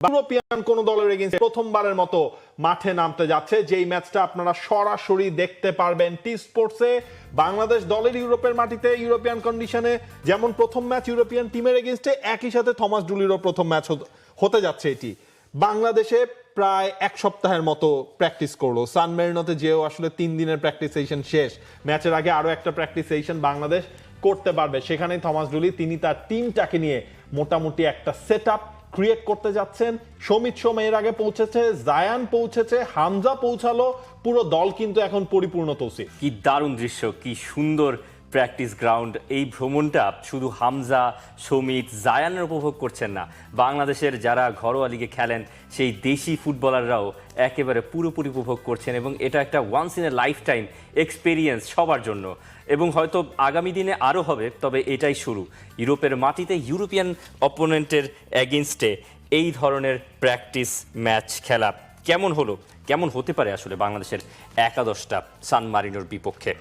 European কোন দলের এগেইনস্টে প্রথমবারের মতো মাঠে নামতে যাচ্ছে, যেই ম্যাচটা আপনারা সরাসরি দেখতে পারবেন টি স্পোর্টসে। বাংলাদেশ দলের ইউরোপের মাটিতে ইউরোপিয়ান কন্ডিশনে যেমন প্রথম ম্যাচ ইউরোপিয়ান টিমের এগেইনস্টে, একই সাথে থমাস ডুলিরও প্রথম ম্যাচ হতে যাচ্ছে এটি। বাংলাদেশে প্রায় এক সপ্তাহের মতো প্র্যাকটিস করলো, সান মেরিনোতে যেও আসলে 3 দিনের প্র্যাকটিস সেশন শেষ, ম্যাচের আগে আরো একটা প্র্যাকটিস সেশন বাংলাদেশ করতে পারবে। সেখানেই থমাস ডুলি তিনি তার টিমটাকে নিয়ে মোটামুটি একটা সেট আপ ক্রিয়েট করতে যাচ্ছেন। সমিত সোম এর আগে পৌঁছেছে, জায়ান পৌঁছেছে, হামজা পৌঁছালো, পুরো দল কিন্তু এখন পরিপূর্ণ। তৌসিফ, কি দারুণ দৃশ্য, কি সুন্দর প্র্যাকটিস গ্রাউন্ড। এই ভ্রমণটা শুধু হামজা, সমিত, জায়ানের উপভোগ করছেন না, বাংলাদেশের যারা ঘরোয়া লিগে খেলেন সেই দেশি ফুটবলাররাও একেবারে পুরোপুরি উপভোগ করছেন, এবং এটা একটা once in a lifetime experience সবার জন্য, এবং হয়তো আগামী দিনে আরও হবে। তবে এটাই শুরু, ইউরোপের মাটিতে ইউরোপিয়ান অপোনেন্টের এগেনস্টে এই ধরনের প্র্যাকটিস ম্যাচ খেলা কেমন হলো, কেমন হতে পারে আসলে বাংলাদেশের একাদশটা সান মারিনোর বিপক্ষে।